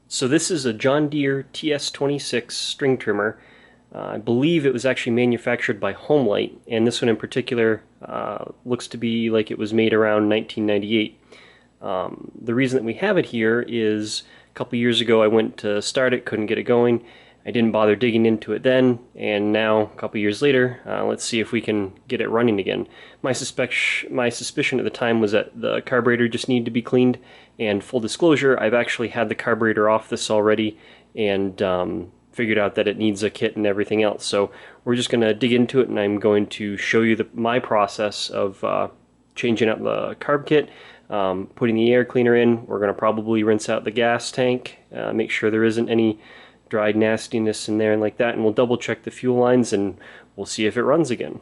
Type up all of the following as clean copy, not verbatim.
So this is a John Deere TS26 string trimmer. I believe it was actually manufactured by Homelight, and this one in particular looks to be like it was made around 1998. The reason that we have it here is a couple years ago I went to start it, couldn't get it going. I didn't bother digging into it then, and now, a couple years later, let's see if we can get it running again. My suspicion at the time was that the carburetor just needed to be cleaned, and full disclosure, I've actually had the carburetor off this already, and figured out that it needs a kit and everything else. So we're just going to dig into it, and I'm going to show you my process of changing out the carb kit, putting the air cleaner in. We're going to probably rinse out the gas tank, make sure there isn't any dried nastiness in there and like that, and we'll double check the fuel lines and we'll see if it runs again.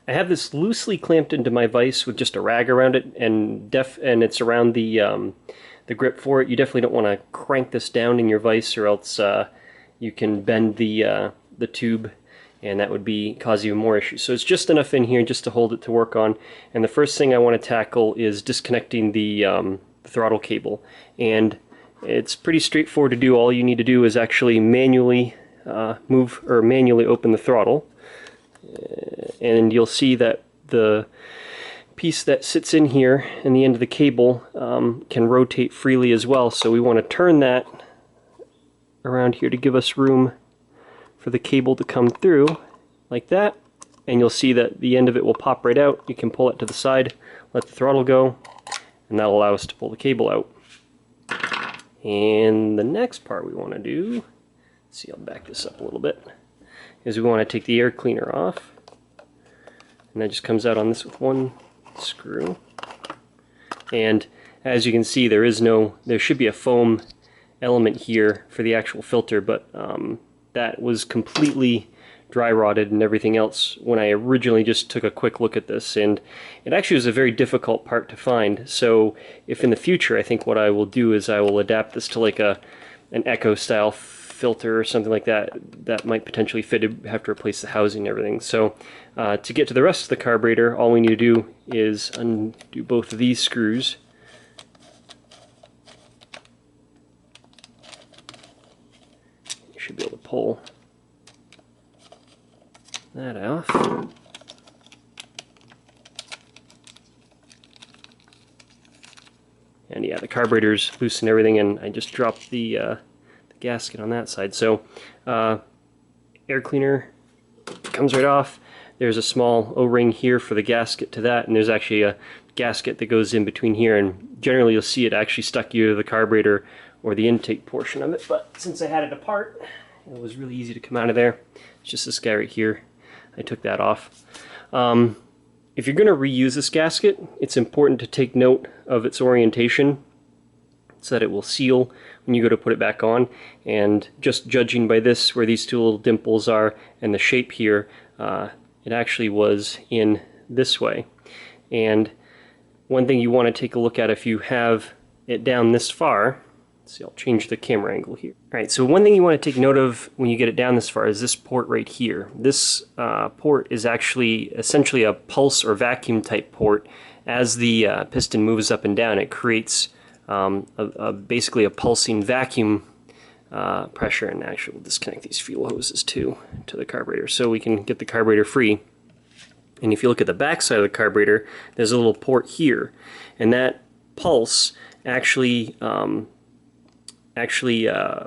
I have this loosely clamped into my vise with just a rag around it, and it's around the grip for it. You definitely don't want to crank this down in your vise, or else you can bend the tube, and that would cause even more issues. So it's just enough in here just to hold it to work on. And the first thing I want to tackle is disconnecting the throttle cable, and it's pretty straightforward to do. All you need to do is actually manually manually open the throttle, and you'll see that the piece that sits in here and the end of the cable can rotate freely as well. So we want to turn that around here to give us room for the cable to come through like that, and you'll see that the end of it will pop right out. You can pull it to the side, let the throttle go, and that'll allow us to pull the cable out. And the next part we want to do, let's see, I'll back this up a little bit, is we want to take the air cleaner off, and that just comes out on this with one screw. And as you can see, there should be a foam element here for the actual filter, but that was completely dry rotted and everything else when I originally just took a quick look at this, and it actually was a very difficult part to find. So if in the future, I think what I will do is I will adapt this to like an Echo style filter or something like that that might potentially fit. Have to replace the housing and everything. So to get to the rest of the carburetor, all we need to do is undo both of these screws. You should be able to pull that off. And yeah, the carburetor's loose and everything, and I just dropped the gasket on that side. So air cleaner comes right off. There's a small O-ring here for the gasket to that, and there's actually a gasket that goes in between here, and generally you'll see it actually stuck either to the carburetor or the intake portion of it, but since I had it apart, it was really easy to come out of there. It's just this guy right here. I took that off. If you're going to reuse this gasket, it's important to take note of its orientation so that it will seal when you go to put it back on. And just judging by this, where these two little dimples are and the shape here, it actually was in this way. And one thing you want to take a look at if you have it down this far, see, I'll change the camera angle here. Alright, so one thing you want to take note of when you get it down this far is this port right here. This port is actually essentially a pulse or vacuum type port. As the piston moves up and down, it creates basically a pulsing vacuum pressure. And actually we'll disconnect these fuel hoses too to the carburetor so we can get the carburetor free. And if you look at the back side of the carburetor, there's a little port here, and that pulse actually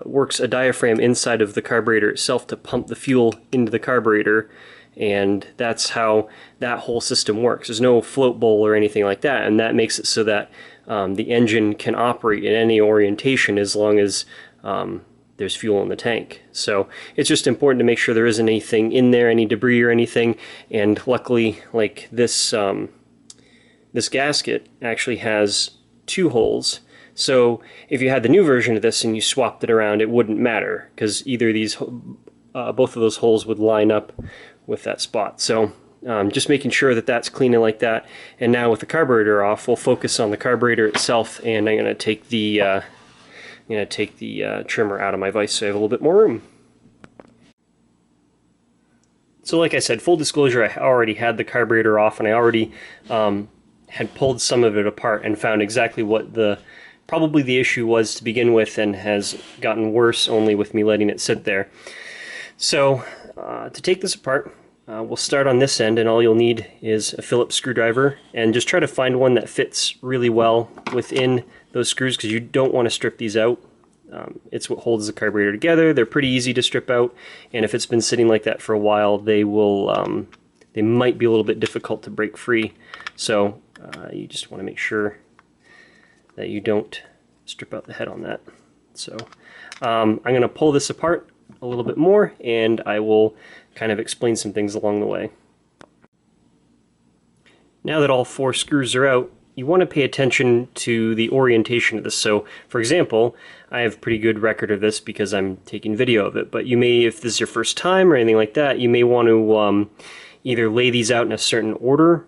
works a diaphragm inside of the carburetor itself to pump the fuel into the carburetor, and that's how that whole system works. There's no float bowl or anything like that, and that makes it so that the engine can operate in any orientation as long as there's fuel in the tank. So it's just important to make sure there isn't anything in there, any debris or anything, and luckily, like this gasket actually has two holes. So if you had the new version of this and you swapped it around, it wouldn't matter, because either of these, both of those holes would line up with that spot. So just making sure that that's clean and like that. And now with the carburetor off, we'll focus on the carburetor itself, and I'm going to take the trimmer out of my vise so I have a little bit more room. So like I said, full disclosure, I already had the carburetor off, and I already had pulled some of it apart and found exactly what the probably the issue was to begin with and has gotten worse only with me letting it sit there. So to take this apart, we'll start on this end, and all you'll need is a Phillips screwdriver, and just try to find one that fits really well within those screws, because you don't want to strip these out. It's what holds the carburetor together. They're pretty easy to strip out, and if it's been sitting like that for a while, they might be a little bit difficult to break free. So you just want to make sure that you don't strip out the head on that. So I'm going to pull this apart a little bit more, and I will kind of explain some things along the way. Now that all 4 screws are out, you want to pay attention to the orientation of this. So, for example, I have pretty good record of this because I'm taking video of it, but you may, if this is your first time or anything like that, you may want to either lay these out in a certain order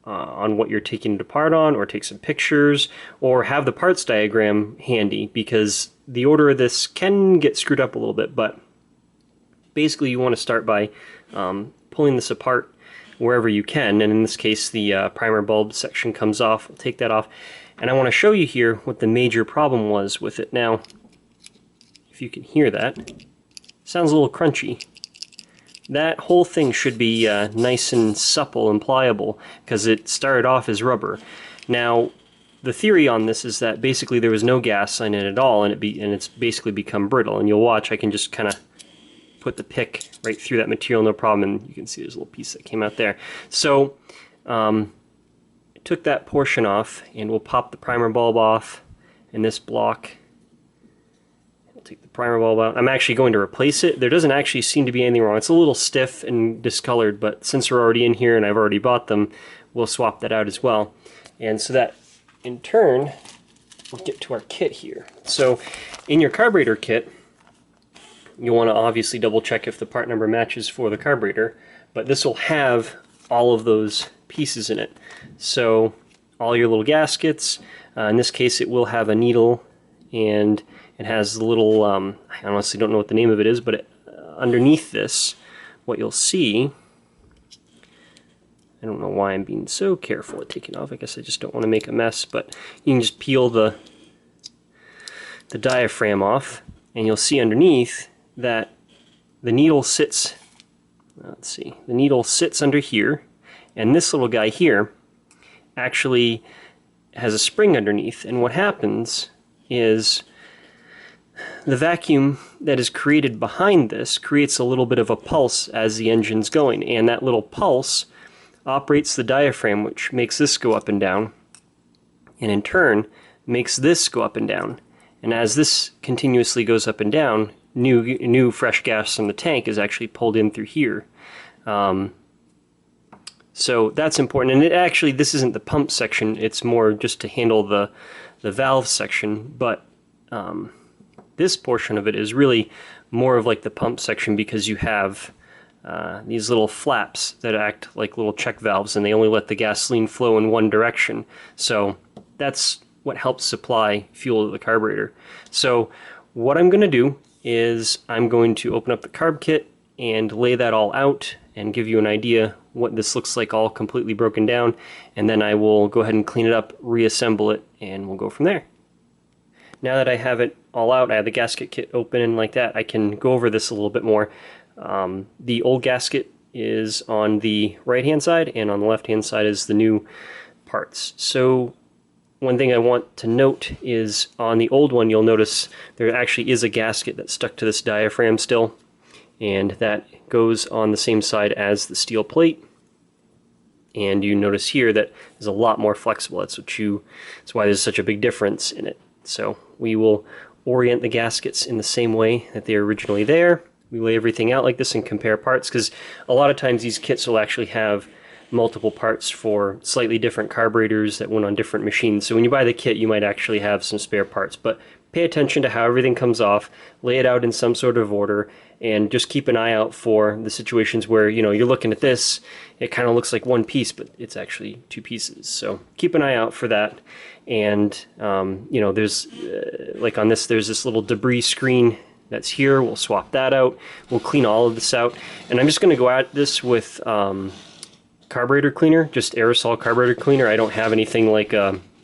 on what you're taking it apart on, or take some pictures, or have the parts diagram handy, because the order of this can get screwed up a little bit. But basically you want to start by pulling this apart wherever you can, and in this case the primer bulb section comes off. We'll take that off, and I want to show you here what the major problem was with it. Now, if you can hear that, sounds a little crunchy. That whole thing should be nice and supple and pliable, because it started off as rubber. Now, the theory on this is that basically there was no gas in it at all, and it's basically become brittle. And you'll watch, I can just kind of put the pick right through that material, no problem, and you can see there's a little piece that came out there. So I took that portion off, and we'll pop the primer bulb off in this block. I'll take the primer bulb out. I'm actually going to replace it. There doesn't actually seem to be anything wrong. It's a little stiff and discolored, but since we're already in here and I've already bought them, we'll swap that out as well. And so that, in turn, we'll get to our kit here. So in your carburetor kit, you want to obviously double check if the part number matches for the carburetor, but this will have all of those pieces in it. So all your little gaskets, in this case it will have a needle, and it has the little, I honestly don't know what the name of it is, but underneath this, what you'll see, I don't know why I'm being so careful at taking off, I guess I just don't want to make a mess, but you can just peel the diaphragm off, and you'll see underneath that the needle sits, let's see, the needle sits under here, and this little guy here actually has a spring underneath, and what happens is the vacuum that is created behind this creates a little bit of a pulse as the engine's going, and that little pulse operates the diaphragm, which makes this go up and down, and in turn makes this go up and down. And as this continuously goes up and down, new fresh gas from the tank is actually pulled in through here. So that's important. And this isn't the pump section, it's more just to handle the valve section, but this portion of it is really more of like the pump section, because you have these little flaps that act like little check valves, and they only let the gasoline flow in one direction. So that's what helps supply fuel to the carburetor. So what I'm going to do is I'm going to open up the Carb Kit and lay that all out and give you an idea what this looks like all completely broken down, and then I will go ahead and clean it up, reassemble it, and we'll go from there. Now that I have it all out, I have the gasket kit open, and like that I can go over this a little bit more. The old gasket is on the right hand side, and on the left hand side is the new parts. So one thing I want to note is on the old one, you'll notice there actually is a gasket that's stuck to this diaphragm still, and that goes on the same side as the steel plate. And you notice here that is a lot more flexible. That's why there's such a big difference in it. So we will orient the gaskets in the same way that they are originally there. We lay everything out like this and compare parts, because a lot of times these kits will actually have multiple parts for slightly different carburetors that went on different machines. So when you buy the kit, you might actually have some spare parts, but pay attention to how everything comes off, lay it out in some sort of order, and just keep an eye out for the situations where, you know, you're looking at this, it kind of looks like one piece, but it's actually two pieces. So keep an eye out for that. And you know, there's like on this, there's this little debris screen that's here. We'll swap that out. We'll clean all of this out, and I'm just going to go at this with carburetor cleaner, just aerosol carburetor cleaner. I don't have anything like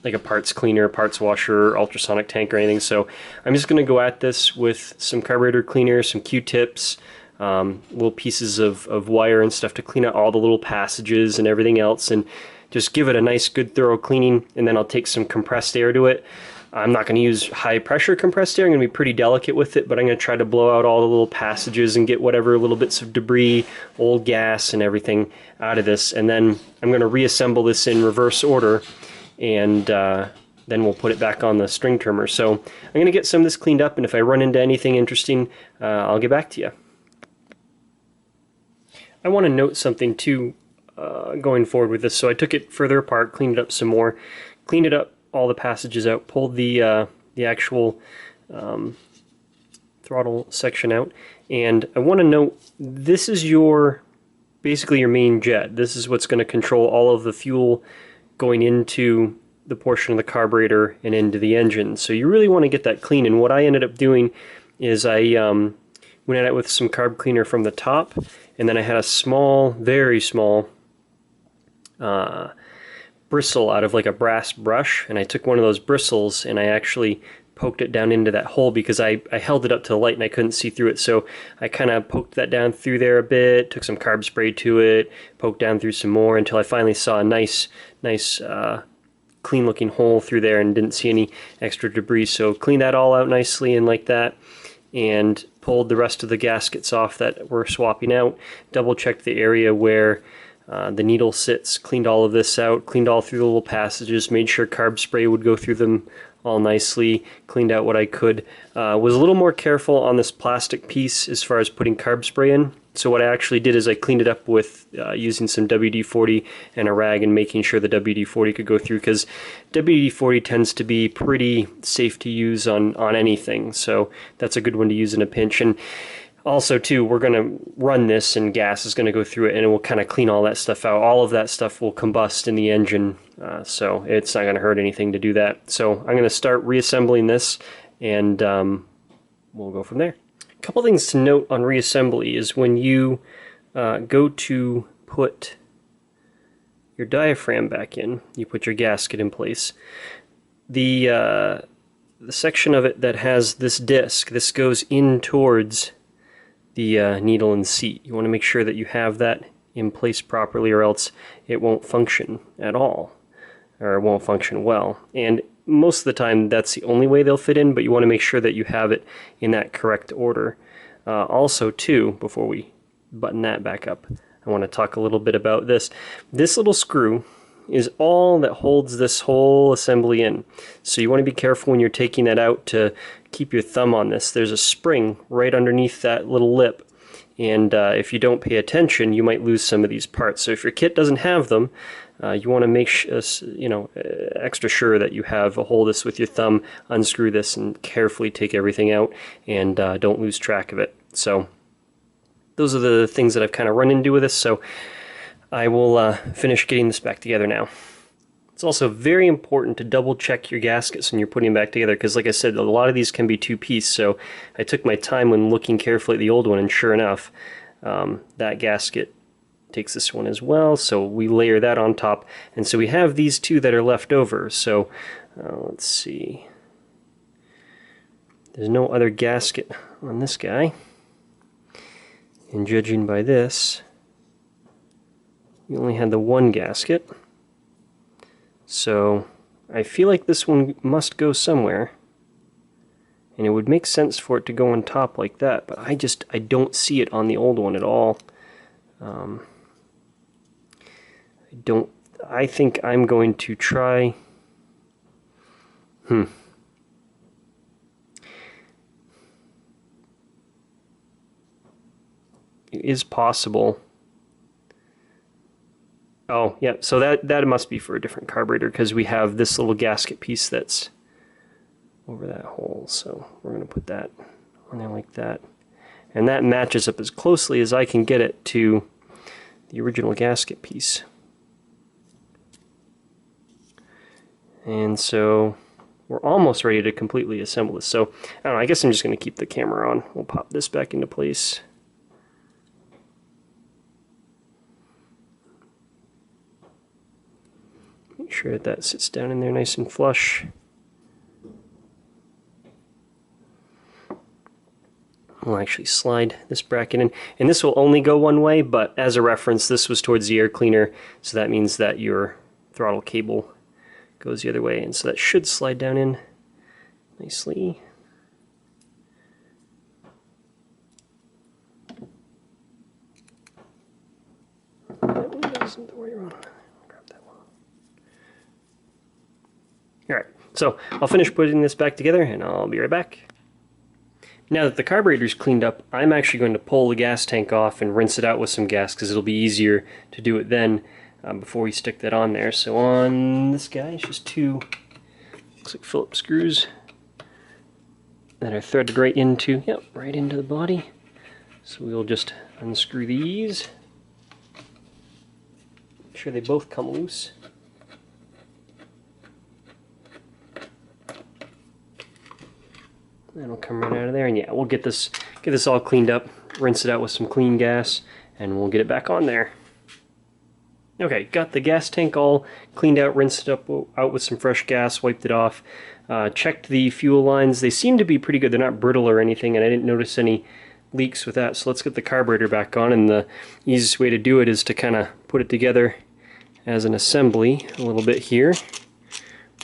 like a parts cleaner, parts washer, ultrasonic tank or anything. So I'm just going to go at this with some carburetor cleaner, some Q-tips, little pieces of wire and stuff to clean out all the little passages and everything else, and just give it a nice good thorough cleaning. And then I'll take some compressed air to it. I'm not going to use high pressure compressed air. I'm going to be pretty delicate with it, but I'm going to try to blow out all the little passages and get whatever little bits of debris, old gas and everything out of this. And then I'm going to reassemble this in reverse order, and then we'll put it back on the string trimmer. So I'm going to get some of this cleaned up, and if I run into anything interesting, I'll get back to you. I want to note something too going forward with this. So I took it further apart, cleaned it up some more, cleaned it up, all the passages out, pulled the actual throttle section out, and I want to note this is basically your main jet. This is what's going to control all of the fuel going into the portion of the carburetor and into the engine. So you really want to get that clean, and what I ended up doing is I went at it with some carb cleaner from the top, and then I had a small, very small bristle out of like a brass brush, and I took one of those bristles and I actually poked it down into that hole because I held it up to the light and I couldn't see through it. So I kind of poked that down through there a bit, took some carb spray to it, poked down through some more until I finally saw a nice clean looking hole through there and didn't see any extra debris. So cleaned that all out nicely and like that, and pulled the rest of the gaskets off that we're swapping out, double checked the area where the needle sits, cleaned all of this out, cleaned all through the little passages, made sure carb spray would go through them all nicely, cleaned out what I could. Was a little more careful on this plastic piece as far as putting carb spray in. So what I actually did is I cleaned it up with using some WD-40 and a rag and making sure the WD-40 could go through, because WD-40 tends to be pretty safe to use on anything. So that's a good one to use in a pinch. And also, too, we're going to run this and gas is going to go through it, and it will kind of clean all that stuff out. All of that stuff will combust in the engine, so it's not going to hurt anything to do that. So I'm going to start reassembling this, and we'll go from there. A couple things to note on reassembly is when you go to put your diaphragm back in, you put your gasket in place. The section of it that has this disc, this goes in towards the needle and seat. You want to make sure that you have that in place properly, or else it won't function at all, or it won't function well. And most of the time that's the only way they'll fit in, but you want to make sure that you have it in that correct order. Also too, before we button that back up, I want to talk a little bit about this. This little screw is all that holds this whole assembly in. So you want to be careful when you're taking that out to keep your thumb on this. There's a spring right underneath that little lip, and if you don't pay attention, you might lose some of these parts. So if your kit doesn't have them, you want to make extra sure that you have a hold of this with your thumb, unscrew this, and carefully take everything out, and don't lose track of it. So those are the things that I've kind of run into with this. So I will finish getting this back together now. It's also very important to double check your gaskets when you're putting them back together, because like I said, a lot of these can be two-piece, so I took my time when looking carefully at the old one, and sure enough, that gasket takes this one as well, so we layer that on top, and so we have these two that are left over. So let's see, there's no other gasket on this guy, and judging by this, we only had the one gasket, so I feel like this one must go somewhere, and it would make sense for it to go on top like that, but I don't see it on the old one at all. I think I'm going to try, it is possible. Oh, yeah, so that must be for a different carburetor, because we have this little gasket piece that's over that hole. So we're going to put that on there like that. And that matches up as closely as I can get it to the original gasket piece. And so we're almost ready to completely assemble this. So I don't know, I guess I'm just going to keep the camera on. We'll pop this back into place. Make sure that that sits down in there nice and flush. We'll actually slide this bracket in, and this will only go one way, but as a reference, this was towards the air cleaner, so that means that your throttle cable goes the other way, and so that should slide down in nicely. That one doesn't the way you're on. Grab that one. Alright, so I'll finish putting this back together, and I'll be right back. Now that the carburetor is cleaned up, I'm actually going to pull the gas tank off and rinse it out with some gas because it'll be easier to do it then before we stick that on there. So on this guy, it's just two, looks like Phillips screws that are threaded right into, right into the body. So we'll just unscrew these. Make sure they both come loose. That'll come right out of there, and yeah, we'll get this all cleaned up, rinse it out with some clean gas, and we'll get it back on there. Okay, got the gas tank all cleaned out, rinsed it out with some fresh gas, wiped it off, checked the fuel lines. They seem to be pretty good. They're not brittle or anything, and I didn't notice any leaks with that. So let's get the carburetor back on, and the easiest way to do it is to kind of put it together as an assembly a little bit here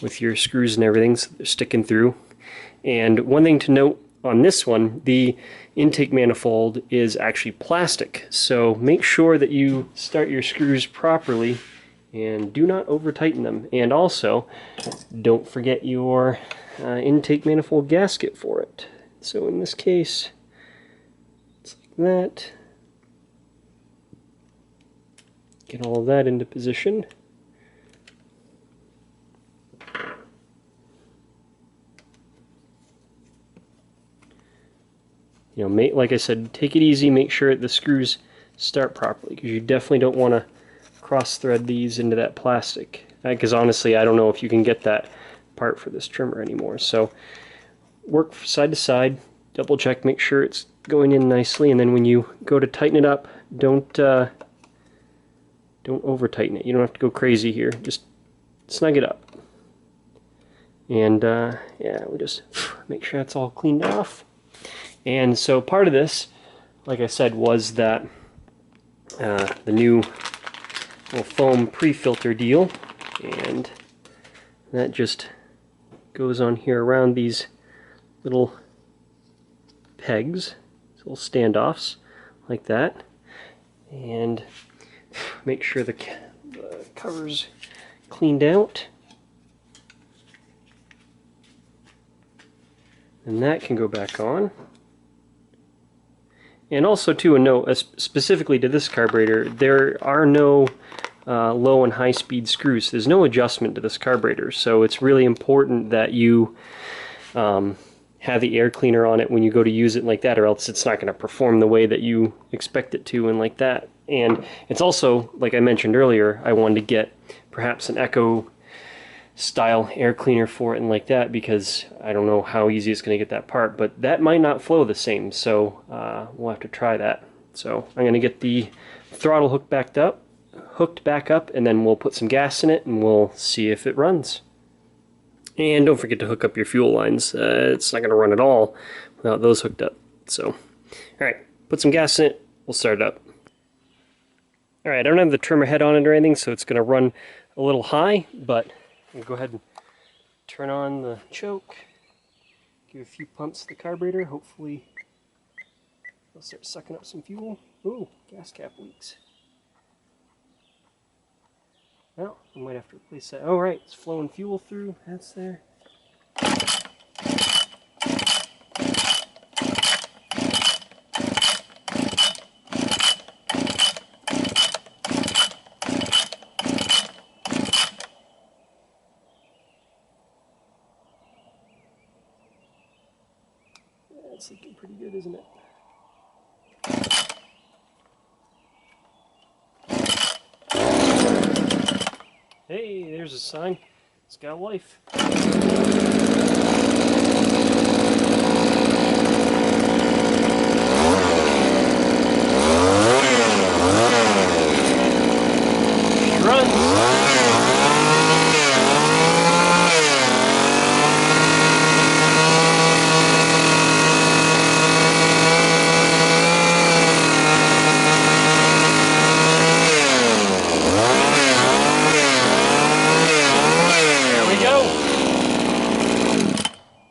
with your screws and everything so they're sticking through. And one thing to note on this one, the intake manifold is actually plastic, so make sure that you start your screws properly and do not over tighten them. And also, don't forget your intake manifold gasket for it. So in this case, it's like that. Get all of that into position. You know, like I said, take it easy, make sure the screws start properly, because you definitely don't want to cross-thread these into that plastic. Because honestly, I don't know if you can get that part for this trimmer anymore. So work side to side, double check, make sure it's going in nicely, and then when you go to tighten it up, don't over tighten it. You don't have to go crazy here. Just snug it up. And yeah, we just make sure it's all cleaned off. And so part of this, like I said, was that the new little foam pre-filter deal, and that just goes on here around these little pegs, these little standoffs like that, and make sure the cover's cleaned out. And that can go back on. And also, too, a note, specifically to this carburetor, there are no low and high speed screws. There's no adjustment to this carburetor, so it's really important that you have the air cleaner on it when you go to use it like that, or else it's not going to perform the way that you expect it to and like that. And it's also, like I mentioned earlier, I wanted to get perhaps an Echo style air cleaner for it and like that, because I don't know how easy it's going to get that part, but that might not flow the same, so we'll have to try that. So I'm going to get the throttle hooked back up, and then we'll put some gas in it and we'll see if it runs. And don't forget to hook up your fuel lines. It's not going to run at all without those hooked up. So alright, put some gas in it, we'll start it up. Alright, I don't have the trimmer head on it or anything, so it's going to run a little high, but I'll go ahead and turn on the choke, give a few pumps to the carburetor, hopefully it'll start sucking up some fuel. Ooh, gas cap leaks. Well, I might have to replace that. Oh right, it's flowing fuel through, that's there. That's looking pretty good, isn't it? Hey, there's a sign. It's got life. Runs.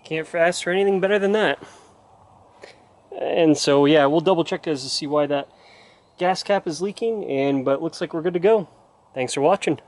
Can't ask for anything better than that. And so yeah, we'll double check this to see why that gas cap is leaking, but looks like we're good to go. Thanks for watching.